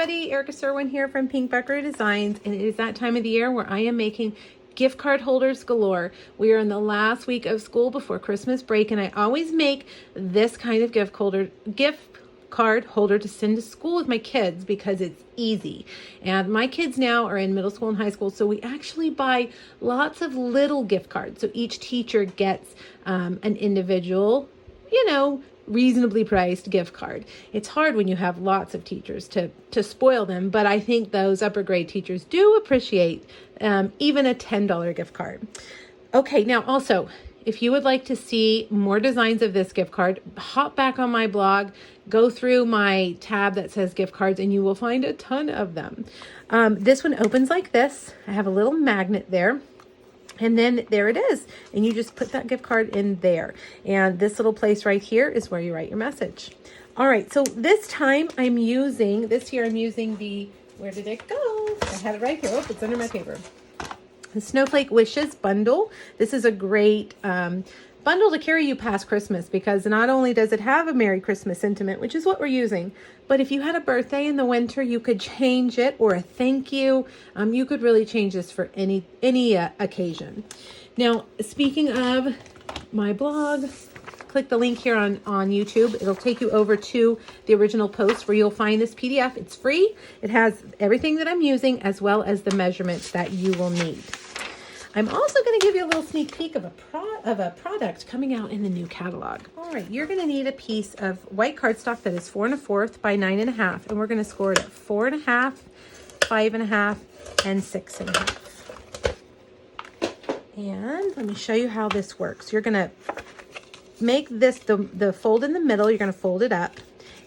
everybody, Erica Serwin here from Pink Buckaroo Designs, and it is that time of the year where I am making gift card holders galore. We are in the last week of school before Christmas break, and I always make this kind of gift card holder to send to school with my kids because it's easy. And my kids now are in middle school and high school, so we actually buy lots of little gift cards. So each teacher gets an individual, reasonably priced gift card. It's hard when you have lots of teachers to spoil them, but I think those upper grade teachers do appreciate even a $10 gift card. Okay, now also, if you would like to see more designs of this gift card, hop back on my blog, go through my tab that says gift cards, and you will find a ton of them. This one opens like this. I have a little magnet there. And then there it is. And you just put that gift card in there. And this little place right here is where you write your message. All right, so this time I'm using the, where did it go? I had it right here. Oh, it's under my paper. The Snowflake Wishes bundle. This is a great bundle to carry you past Christmas because not only does it have a Merry Christmas sentiment, which is what we're using, but if you had a birthday in the winter, you could change it, or a thank you. You could really change this for any occasion. Now, speaking of my blog, click the link here on YouTube. It'll take you over to the original post where you'll find this PDF. It's free. It has everything that I'm using as well as the measurements that you will need. I'm also going to give you a little sneak peek of a product coming out in the new catalog. All right, you're going to need a piece of white cardstock that is 4 1/4 by 9 1/2, and we're going to score it at 4 1/2, 5 1/2, and 6 1/2. And let me show you how this works. You're going to make this the fold in the middle. You're going to fold it up,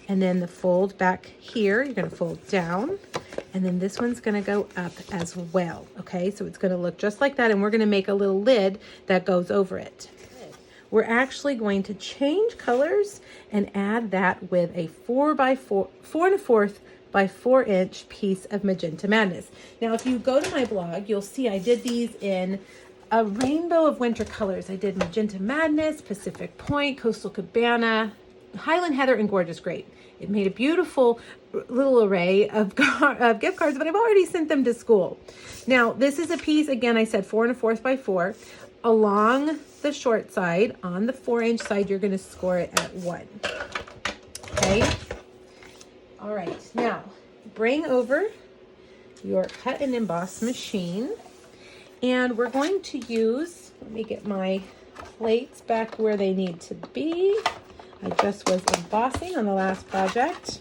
and then the fold back here, you're going to fold down. And then this one's going to go up as well. Okay, so it's going to look just like that. And we're going to make a little lid that goes over it. We're actually going to change colors and add that with a 4 1/4 by 4 inch piece of Magenta Madness. Now, if you go to my blog, you'll see I did these in a rainbow of winter colors. I did Magenta Madness, Pacific Point, Coastal Cabana, Highland Heather, and Gorgeous Grape. It made a beautiful little array of gift cards, but I've already sent them to school. Now, this is a piece, again, I said 4 1/4 by 4. Along the short side, on the 4 inch side, you're going to score it at 1. Okay? All right. Now, bring over your cut and emboss machine, and we're going to use, let me get my plates back where they need to be. I just was embossing on the last project.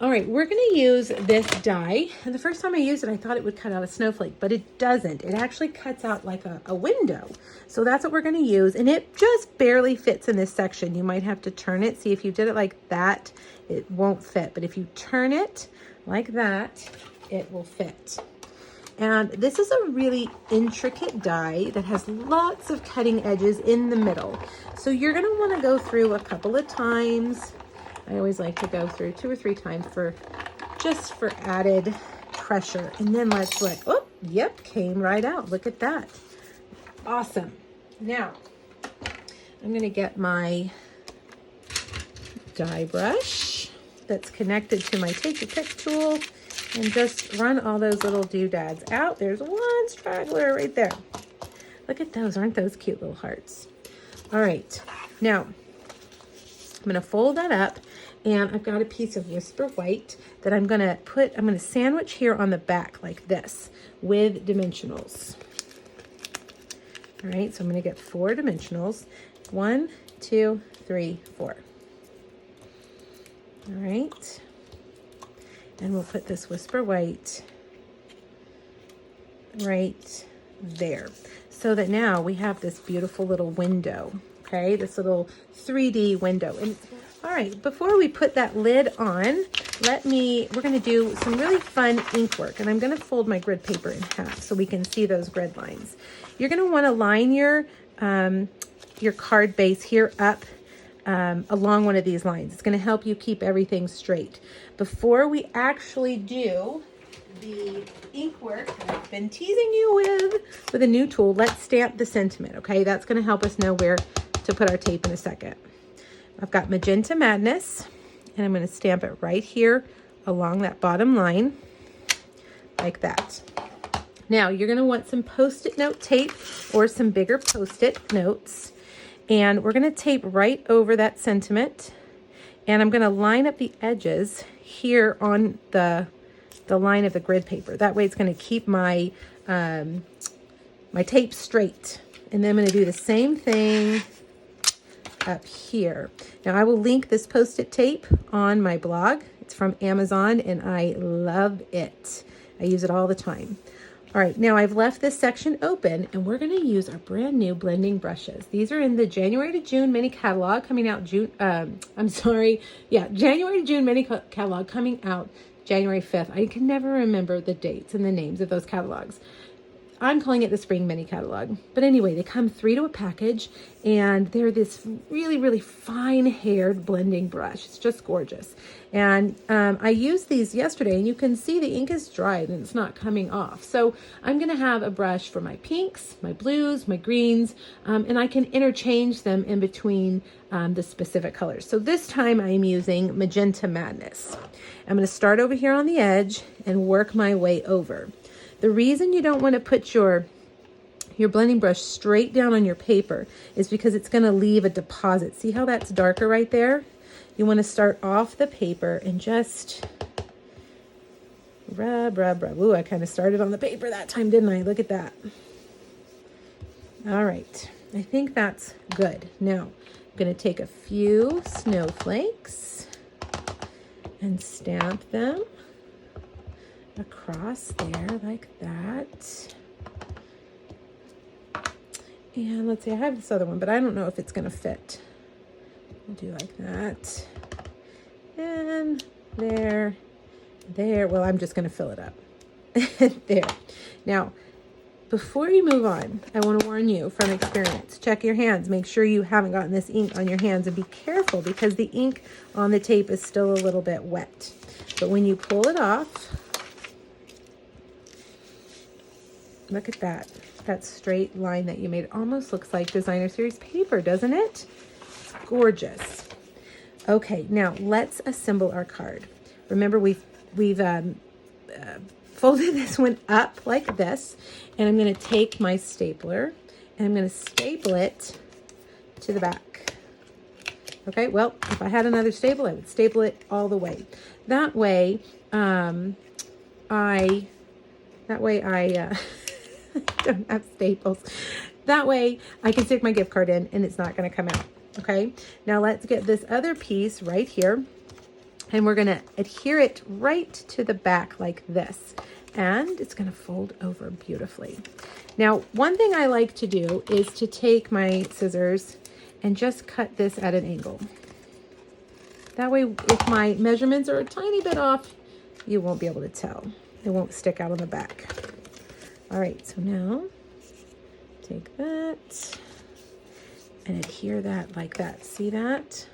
All right, we're going to use this die. And the first time I used it, I thought it would cut out a snowflake, but it doesn't. It actually cuts out like a window. So that's what we're going to use. And it just barely fits in this section. You might have to turn it. See, if you did it like that, it won't fit. But if you turn it like that, it will fit. And this is a really intricate die that has lots of cutting edges in the middle. So you're going to want to go through a couple of times. I always like to go through 2 or 3 times for added pressure. And then let's look. Oh, yep, came right out. Look at that. Awesome. Now, I'm going to get my die brush that's connected to my Take Your Pick tool. And just run all those little doodads out. There's one straggler right there. Look at those. Aren't those cute little hearts? All right. Now, I'm going to fold that up. And I've got a piece of Whisper White that I'm going to sandwich here on the back like this with dimensionals. All right. So I'm going to get 4 dimensionals. 1, 2, 3, 4. All right. And we'll put this Whisper White right there so that now we have this beautiful little window, okay? This little 3D window. And all right, before we put that lid on, we're gonna do some really fun ink work, and I'm gonna fold my grid paper in half so we can see those grid lines. You're gonna wanna line your card base here up along one of these lines. It's going to help you keep everything straight. Before we actually do the ink work that I've been teasing you with a new tool, let's stamp the sentiment, okay? That's going to help us know where to put our tape in a second. I've got Magenta Madness, and I'm going to stamp it right here along that bottom line like that. Now you're going to want some Post-it note tape or some bigger Post-it notes. And we're going to tape right over that sentiment. And I'm going to line up the edges here on the line of the grid paper. That way it's going to keep my, my tape straight. And then I'm going to do the same thing up here. Now I will link this Post-it tape on my blog. It's from Amazon and I love it. I use it all the time. All right, now I've left this section open and we're going to use our brand new blending brushes. These are in the January to June mini catalog coming out January to June mini catalog coming out January 5th. I can never remember the dates and the names of those catalogs. I'm calling it the spring mini catalog. But anyway, they come 3 to a package and they're this really, really fine haired blending brush. It's just gorgeous. And I used these yesterday and you can see the ink is dried and it's not coming off. So I'm going to have a brush for my pinks, my blues, my greens, and I can interchange them in between the specific colors. So this time I'm using Magenta Madness. I'm going to start over here on the edge and work my way over. The reason you don't want to put your blending brush straight down on your paper is because it's going to leave a deposit. See how that's darker right there? You want to start off the paper and just rub. Ooh, I kind of started on the paper that time, didn't I? Look at that. All right. I think that's good. Now, I'm going to take a few snowflakes and stamp them across there like that. And let's see, I have this other one, but I don't know if it's going to fit. We'll do like that. And there. Well, I'm just going to fill it up. There. Now, before you move on, I want to warn you from experience. Check your hands. Make sure you haven't gotten this ink on your hands and be careful because the ink on the tape is still a little bit wet. But when you pull it off, look at that. That straight line that you made. It almost looks like designer series paper, doesn't it? It's gorgeous. Okay, now let's assemble our card. Remember, we've folded this one up like this, and I'm going to take my stapler and I'm going to staple it to the back. Okay, well, if I had another staple, I would staple it all the way. That way, I don't have staples. That way I can stick my gift card in and it's not going to come out. Okay, now let's get this other piece right here and we're going to adhere it right to the back like this, and it's going to fold over beautifully. Now, one thing I like to do is to take my scissors and just cut this at an angle. That way, if my measurements are a tiny bit off, you won't be able to tell. It won't stick out on the back. All right, so now take that and adhere that like that. See that?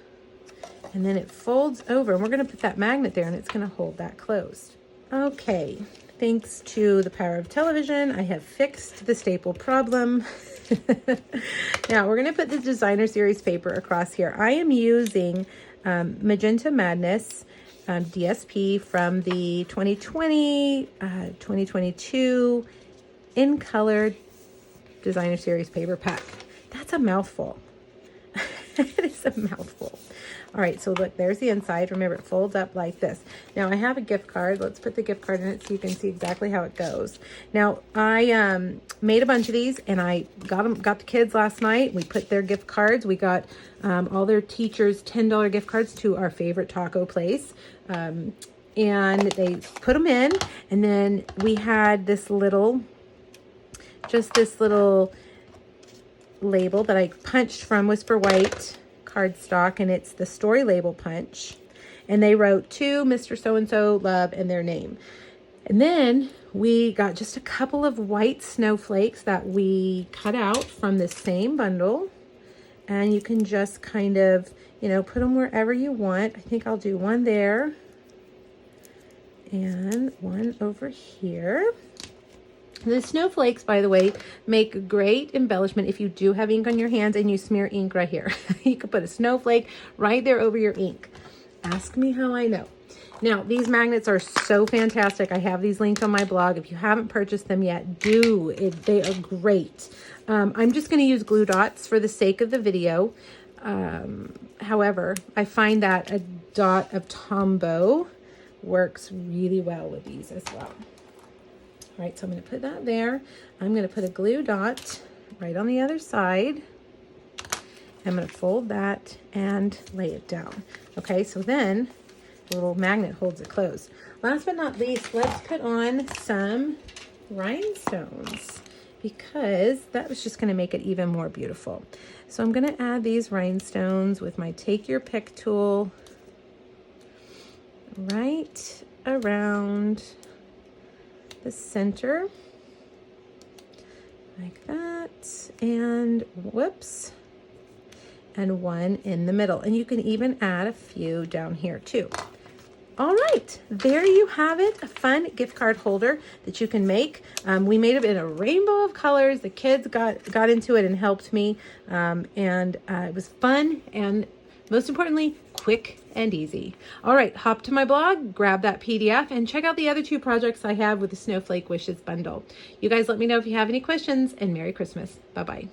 And then it folds over, and we're going to put that magnet there and it's going to hold that closed. Okay, thanks to the power of television, I have fixed the staple problem. Now we're going to put the designer series paper across here. I am using Magenta Madness DSP from the 2020-2022 in colored designer series paper pack. That's a mouthful. It is a mouthful. All right, so look, there's the inside. Remember, it folds up like this. Now I have a gift card. Let's put the gift card in it so you can see exactly how it goes. Now I made a bunch of these and I got the kids last night. We put their gift cards. We got all their teachers $10 gift cards to our favorite taco place. And they put them in, and then we had this little label that I punched from Whisper White cardstock, and it's the story label punch. And they wrote to Mr. So-and-so, love, and their name. And then we got just a couple of white snowflakes that we cut out from the same bundle. And you can just kind of, put them wherever you want. I think I'll do one there and one over here. The snowflakes, by the way, make great embellishment if you do have ink on your hands and you smear ink right here. You could put a snowflake right there over your ink. Ask me how I know. Now, these magnets are so fantastic. I have these linked on my blog. If you haven't purchased them yet, do. They are great. I'm just going to use glue dots for the sake of the video. However, I find that a dot of Tombow works really well with these as well. All right, so I'm going to put that there. I'm going to put a glue dot right on the other side. I'm going to fold that and lay it down. Okay, so then the little magnet holds it closed. Last but not least, let's put on some rhinestones because that was just going to make it even more beautiful. So I'm going to add these rhinestones with my Take Your Pick tool right around the center like that, and whoops, and one in the middle. And you can even add a few down here too. All right, there you have it, a fun gift card holder that you can make. We made it in a rainbow of colors. The kids got into it and helped me, and it was fun and most importantly, quick and easy. All right, hop to my blog, grab that PDF, and check out the other 2 projects I have with the Snowflake Wishes bundle. You guys let me know if you have any questions, and Merry Christmas. Bye-bye.